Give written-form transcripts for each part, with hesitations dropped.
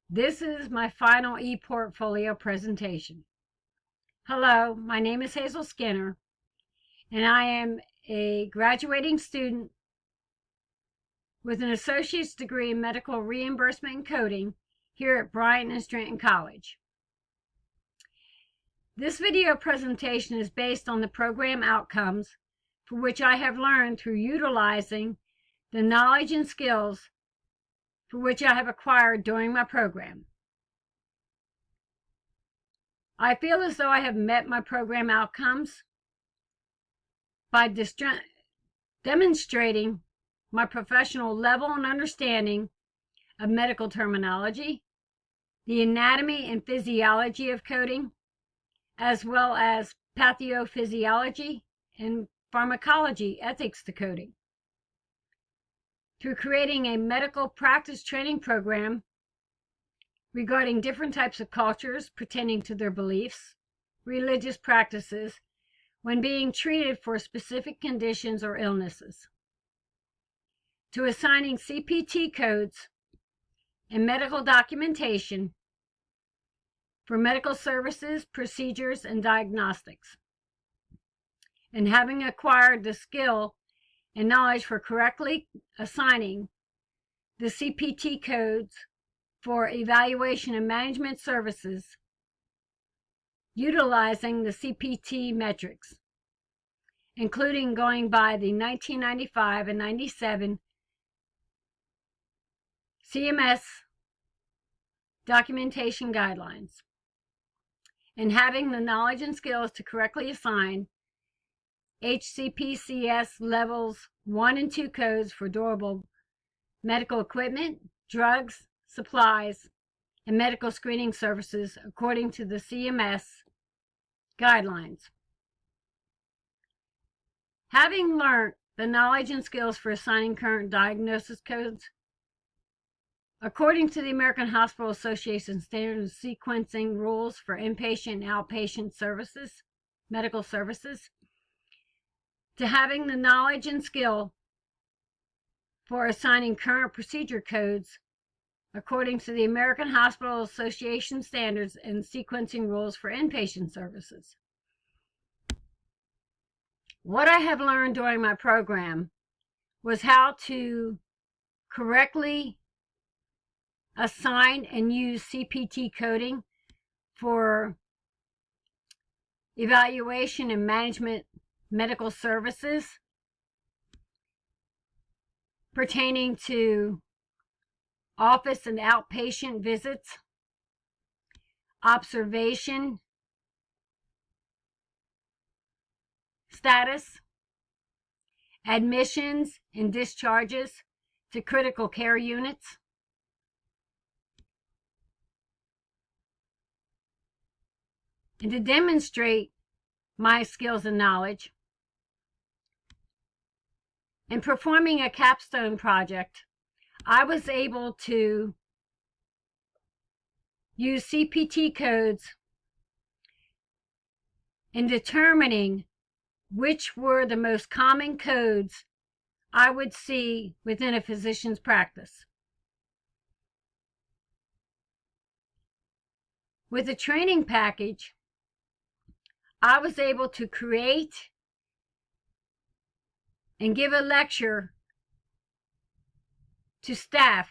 This is my final ePortfolio presentation. Hello, my name is Hazel Skinner, and I am a graduating student with an associate's degree in medical reimbursement and coding here at Bryant and Stratton College. This video presentation is based on the program outcomes for which I have learned through utilizing the knowledge and skills for which I have acquired during my program. I feel as though I have met my program outcomes by demonstrating my professional level and understanding of medical terminology, the anatomy and physiology of coding, as well as pathophysiology and pharmacology ethics to coding. Through creating a medical practice training program regarding different types of cultures pertaining to their beliefs, religious practices, when being treated for specific conditions or illnesses, to assigning CPT codes and medical documentation for medical services, procedures, and diagnostics, and having acquired the skill and knowledge for correctly assigning the CPT codes for evaluation and management services, utilizing the CPT metrics, including going by the 1995 and 97 CMS documentation guidelines, and having the knowledge and skills to correctly assign HCPCS levels 1 and 2 codes for durable medical equipment, drugs, supplies, and medical screening services according to the CMS guidelines. Having learned the knowledge and skills for assigning current diagnosis codes according to the American Hospital Association standard sequencing rules for inpatient and outpatient services, medical services, to having the knowledge and skill for assigning current procedure codes according to the American Hospital Association standards and sequencing rules for inpatient services. What I have learned during my program was how to correctly assign and use CPT coding for evaluation and management medical services pertaining to office and outpatient visits, observation status, admissions and discharges to critical care units, and to demonstrate my skills and knowledge in performing a capstone project, I was able to use CPT codes in determining which were the most common codes I would see within a physician's practice. With the training package, I was able to create and give a lecture to staff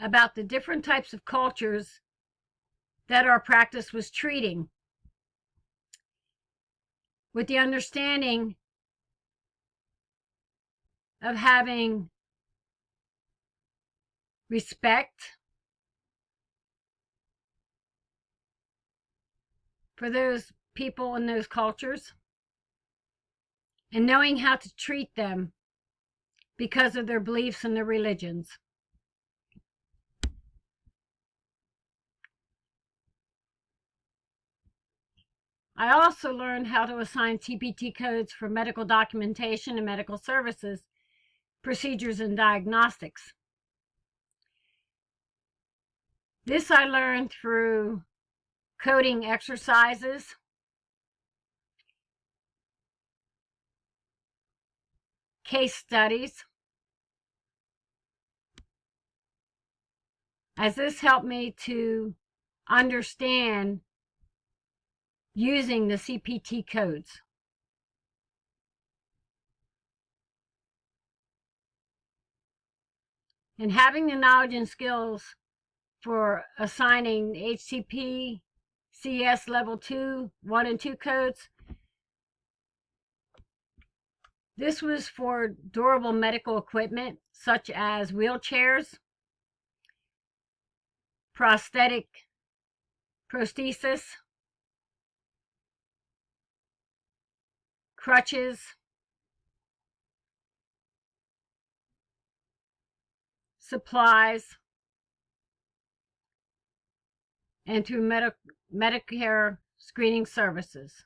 about the different types of cultures that our practice was treating, with the understanding of having respect for those people in those cultures and knowing how to treat them because of their beliefs and their religions. I also learned how to assign CPT codes for medical documentation and medical services, procedures, and diagnostics. This I learned through coding exercises, case studies, as this helped me to understand using the CPT codes. And having the knowledge and skills for assigning HCP, CS level 2, 1 and 2 codes. This was for durable medical equipment such as wheelchairs, prosthesis, crutches, supplies, and through Medicare screening services.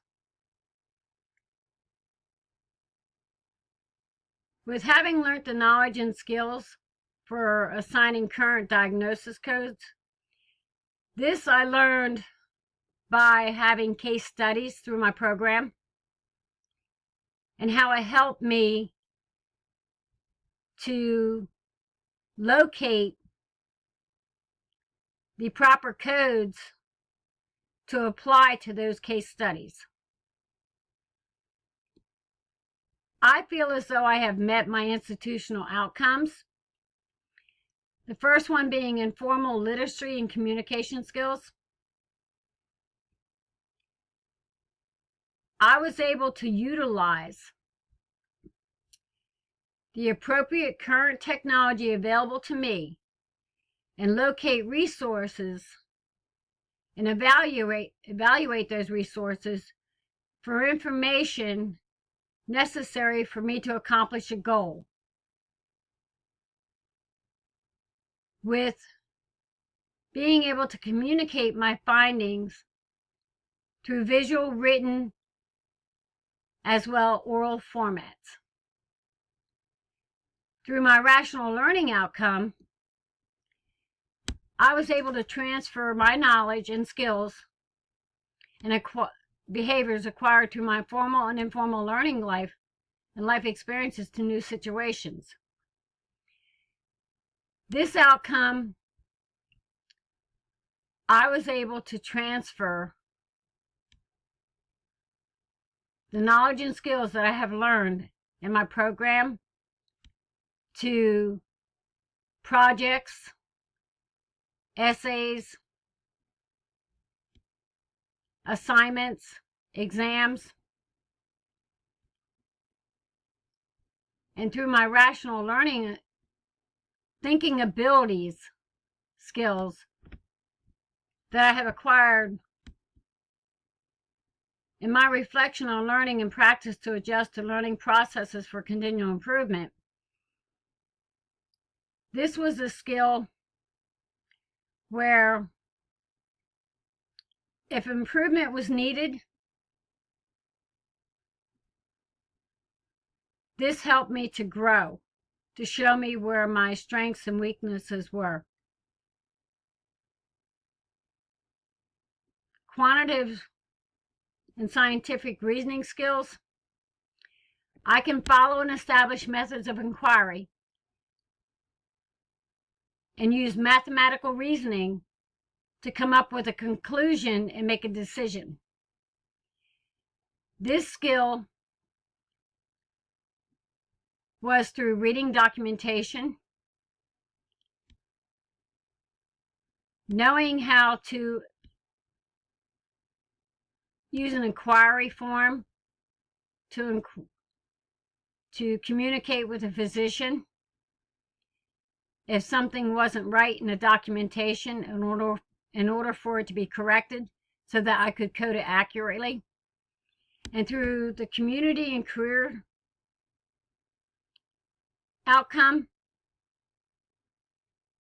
With having learned the knowledge and skills for assigning current diagnosis codes, this I learned by having case studies through my program and how it helped me to locate the proper codes to apply to those case studies. I feel as though I have met my institutional outcomes. The first one being informal literacy and communication skills. I was able to utilize the appropriate current technology available to me and locate resources and evaluate those resources for information necessary for me to accomplish a goal. With being able to communicate my findings through visual, written, as well oral formats. Through my rational learning outcome, I was able to transfer my knowledge and skills and behaviors acquired through my formal and informal learning life and life experiences to new situations. This outcome, I was able to transfer the knowledge and skills that I have learned in my program to projects, essays, assignments, exams, and through my rational learning, thinking abilities, skills that I have acquired in my reflection on learning and practice to adjust to learning processes for continual improvement. This was a skill where if improvement was needed, this helped me to grow, to show me where my strengths and weaknesses were. Quantitative and scientific reasoning skills. I can follow and establish methods of inquiry and use mathematical reasoning to come up with a conclusion and make a decision. This skill was through reading documentation, knowing how to use an inquiry form to communicate with a physician if something wasn't right in the documentation in order for it to be corrected so that I could code it accurately. And through the community and career outcome,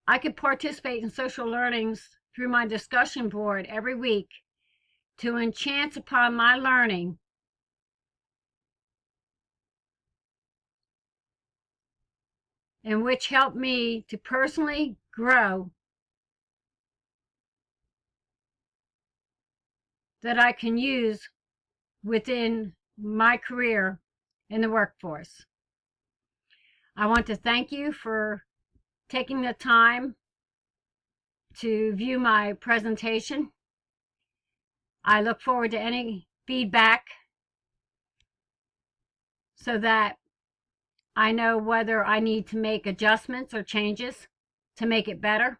I could participate in social learnings through my discussion board every week to enhance upon my learning and which helped me to personally grow that I can use within my career in the workforce. I want to thank you for taking the time to view my presentation. I look forward to any feedback so that I know whether I need to make adjustments or changes to make it better.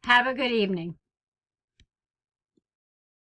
Have a good evening.